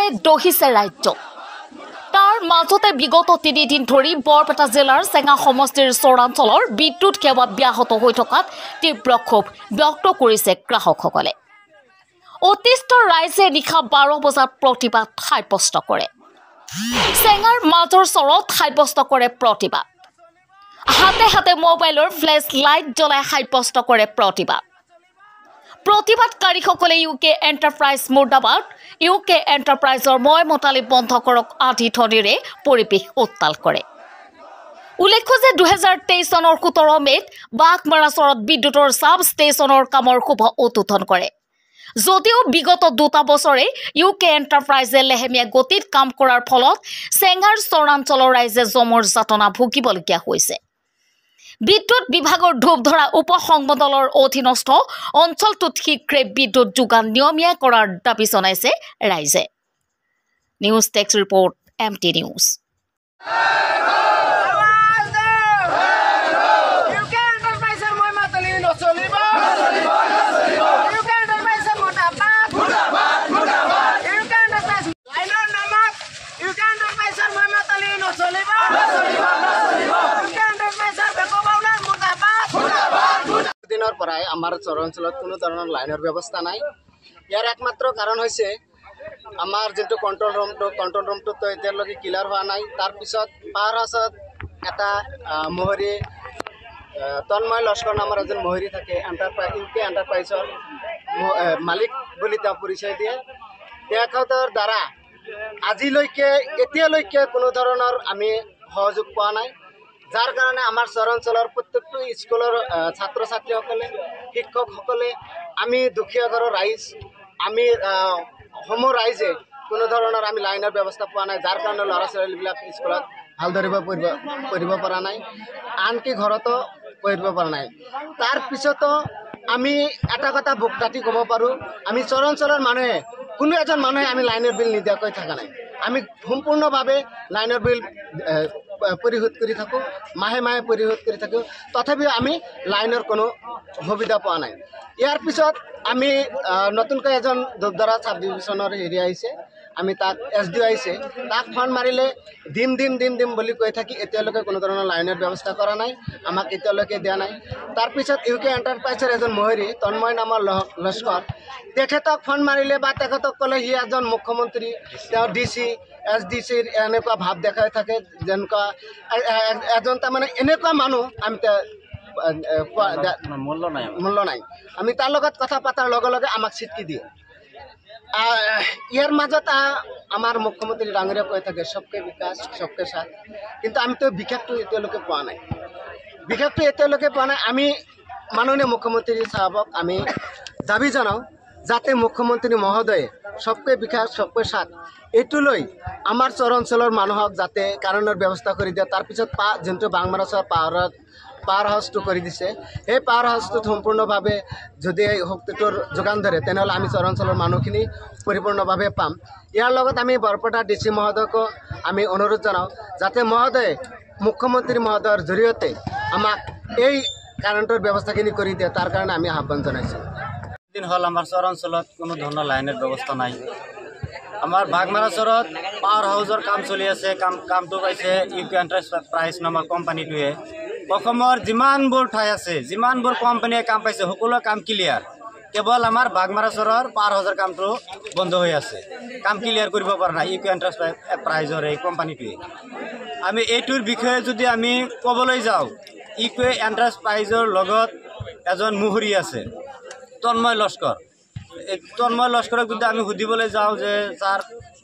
গৰমে দহিছে ৰাজ্য তাৰ মাজতে বিগত 3 দিন ধৰি বৰপেটা জিলাৰ চেঙা সমষ্টিৰ চৰাঞ্চলৰ বিদ্যুৎ সেৱা ব্যাহত হৈ থকাত তীব্ৰ ক্ষোভ ব্যক্ত কৰিছে গ্ৰাহকসকলে অতিষ্ঠ ৰাইজে নিশা 12 বজাত প্ৰতিবাদ সাব্যস্ত কৰে চেঙাৰ মাজৰ চৰত সাব্যস্ত কৰে প্ৰতিবাদ হাতে হাতে মোবাইলৰ ফ্লেশ লাইট জ্বলাই সাব্যস্ত কৰে প্ৰতিবাদকাৰীসকলে ইউকে এণ্টাৰপ্ৰাইজ মুৰ্দাবাদ ইউকে এণ্টাৰপ্ৰাইজৰ মতালি বন্ধ কৰক আদি ধ্বনিৰে পৰিৱেশ উত্তাল কৰে উল্লেখ্য যে 2023 চনৰ 17 মেত বাঘমাৰা চৰত বিদ্যুতৰ সাব ষ্টেচনৰ কামৰ শুভ উদ্বোধন কৰে যদিও বিগত 2 বছৰে ইউকে এণ্টাৰপ্ৰাইজে লেহেমীয়া গতিত কাম কৰাৰ ফলত চেঙাৰ চৰাঞ্চলৰ ৰাইজে জমৰ যাতনা ভুগিবলগীয়া হৈছে বিদ্যুৎ বিভাগৰ ধূপধৰা উপসংমণ্ডলৰ অধীনস্থ অঞ্চলটোত শীঘ্ৰে বিদ্যুৎ যোগান নিয়মীয়া কৰাৰ দাবী জনাইছে ৰাইজে নিউজ টেক্স ৰিপৰ্ট এমটি নিউজ দিনৰ পৰাই আমাৰ চৰাঞ্চলত কোনো ধৰণৰ লাইনৰ ব্যৱস্থা নাই ইয়াৰ একমাত্ৰ কাৰণ হৈছে আমাৰ যেটো কন্ট্ৰোল ৰুমটো এতিয়ালৈকে ক্লিয়াৰ হোৱা নাই তাৰ পিছত পাৱাৰ হাউচত এটা মহৰী তন্ময় লস্কৰ নামৰ এজন মহৰী থাকে ইউকে এণ্টাৰপ্ৰাইজৰ মালিক বুলি তেওঁ পৰিচয় দিয়ে তেখেতৰ দ্বাৰা আজিলৈকে এতিয়ালৈকে কোনো ধৰণৰ আমি সহযোগ পোৱা নাই যাৰ কাৰণে আমাৰ চৰাঞ্চলৰ প্ৰত্যেকটো স্কুলৰ ছাত্ৰ ছাত্ৰীসকলে শিক্ষকসকলে আমি দুখীয়া ঘৰৰ ৰাইজ আমি সমূহ ৰাইজে কোনো ধৰণৰ আমি লাইনৰ ব্যৱস্থা পোৱা নাই যাৰ কাৰণে ল'ৰা ছোৱালীবিলাক স্কুলত ভালদৰে পঢ়িব পৰা নাই আনকি ঘৰতো পঢ়িব পৰা নাই তাৰ পিছতো আমি এটা কথা বুক কাটি ক'ব পাৰোঁ আমি চৰাঞ্চলৰ মানুহে কোনো এজন মানুহে আমি লাইনৰ বিল নিদিয়াকৈ থকা নাই আমি সম্পূৰ্ণভাৱে লাইনৰ বিল পৰিশোধ কৰি থাকোঁ মাহে মাহে পৰিশোধ কৰি থাকোঁ তথাপিও আমি লাইনৰ কোনো সুবিধা পোৱা নাই ইয়াৰ পিছত আমি নতুনকৈ এজন ধূপধৰা সাব ডিভিজনৰ হেৰি আহিছে আমি তাক এছডিও আহিছে তাক ফোন মাৰিলে দিম বুলি কৈ থাকি এতিয়ালৈকে কোনো ধৰণৰ লাইনৰ ব্যৱস্থা কৰা নাই আমাক এতিয়ালৈকে দিয়া নাই তাৰপিছত ইউকে এণ্টাৰপ্ৰাইজৰ এজন মহৰী তন্ময় নামৰ লস্কৰ তেখেতক ফোন মাৰিলে বা তেখেতক ক'লে সি এজন মুখ্যমন্ত্ৰী তেওঁ ডিচি এছডিচিৰ এনেকুৱা ভাৱ দেখাই থাকে যেনেকুৱা এজন তাৰমানে এনেকুৱা মানুহ আমি মূল্য নাই আমি তাৰ লগত কথা পতাৰ লগে লগে আমাক চিটকি দিয়ে ইয়াৰ মাজত আমাৰ মুখ্যমন্ত্ৰী ডাঙৰীয়া কৈ থাকে সবকে বিকাশ সবকে সাথ কিন্তু আমিতো বিশেষটো এতিয়ালৈকে পোৱা নাই আমি মাননীয় মুখ্যমন্ত্ৰী সাহেবক আমি দাবী জনাওঁ যাতে মুখ্যমন্ত্ৰী মহোদয়ে সবকে বিকাশ সবকে সাথ এইটো লৈ আমাৰ চৰাঞ্চলৰ মানুহক যাতে কাৰণৰ ব্যৱস্থা কৰি দিয়ে তাৰপিছত যোনটো বাংমাৰা চৰ পাৱাৰ হাউচটো কৰি দিছে এই পাৱাৰ হাউচটোত সম্পূৰ্ণভাৱে যদি এই শক্তিটোৰ যোগান ধৰে তেনেহ'লে আমি চৰাঞ্চলৰ মানুহখিনি পৰিপূৰ্ণভাৱে পাম ইয়াৰ লগত আমি বৰপেটা ডিচি মহোদয়কো আমি অনুৰোধ জনাওঁ যাতে মহোদয়ে মুখ্যমন্ত্ৰী মহোদয়ৰ জৰিয়তে আমাক এই কাৰেণ্টৰ ব্যৱস্থাখিনি কৰি দিয়ে তাৰ কাৰণে আমি আহ্বান জনাইছোঁ দিন হ'ল আমাৰ চৰাঞ্চলত কোনো ধৰণৰ লাইনৰ ব্যৱস্থা নাই আমাৰ বাঘমাৰা চৰত পাৱাৰ হাউচৰ কাম চলি আছে কামটো পাইছে ইউকে এণ্টাৰপ্ৰাইজ নামৰ কোম্পানীটোৱে অসমৰ যিমানবোৰ ঠাই আছে যিমানবোৰ কোম্পানীয়ে কাম পাইছে সকলো কাম ক্লিয়াৰ কেৱল আমাৰ বাঘমাৰা চৰৰ পাৱাৰ হাউচৰ কামটো বন্ধ হৈ আছে কাম ক্লিয়াৰ কৰিব পৰা নাই ইউকে এণ্টাৰপ্ৰাইজৰ এই কোম্পানীটোৱে আমি এইটোৰ বিষয়ে যদি আমি ক'বলৈ যাওঁ ইউকে এণ্টাৰপ্ৰাইজৰ লগত এজন মুহুৰী আছে তন্ময় লস্কৰক যদি আমি সুধিবলৈ যাওঁ যে ছাৰ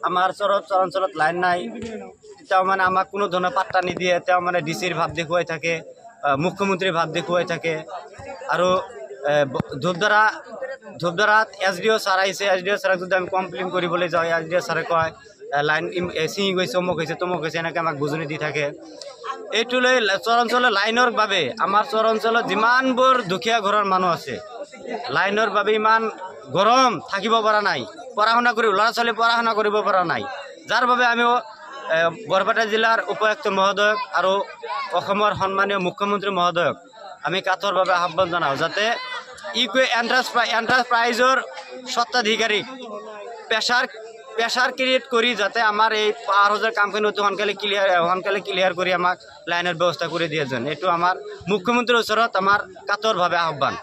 আমাৰ চৰাঞ্চলত লাইন নাই তেওঁ মানে আমাক কোনো ধৰণৰ পাত্তা নিদিয়ে তেওঁ মানে ডিচিৰ ভাৱ দেখুৱাই থাকে মুখ্যমন্ত্ৰীৰ ভাৱ দেখুৱাই থাকে আৰু ধূপধৰাত এছডিও ছাৰ আহিছে এছডিও ছাৰক যদি আমি কমপ্লেইন কৰিবলৈ যাওঁ এছডিও ছাৰে কয় লাইন ছিঙি গৈছে অমুক হৈছে তমুক হৈছে এনেকৈ আমাক বুজনি দি থাকে এইটো লৈ চৰাঞ্চলৰ লাইনৰ বাবে আমাৰ চৰাঞ্চলত যিমানবোৰ দুখীয়া ঘৰৰ মানুহ আছে লাইনৰ বাবে ইমান গৰম থাকিব পৰা নাই পঢ়া শুনা কৰি ল'ৰা ছোৱালী পঢ়া শুনা কৰিব পৰা নাই যাৰ বাবে আমি বৰপেটা জিলাৰ উপায়ুক্ত মহোদয়ক আৰু অসমৰ সন্মানীয় মুখ্যমন্ত্ৰী মহোদয়ক আমি কাঠৰভাৱে আহ্বান জনাওঁ যাতে ইউকে এণ্টাৰপ্ৰাইজৰ স্বত্বাধিকাৰীক প্ৰেছাৰ ক্ৰিয়েট কৰি যাতে আমাৰ এই পাৱাৰ হাউচৰ কামখিনি অতি সোনকালে ক্লিয়াৰ কৰি আমাক লাইনৰ ব্যৱস্থা কৰি দিয়ে যেন এইটো আমাৰ মুখ্যমন্ত্ৰীৰ ওচৰত আমাৰ কাতৰভাৱে আহ্বান।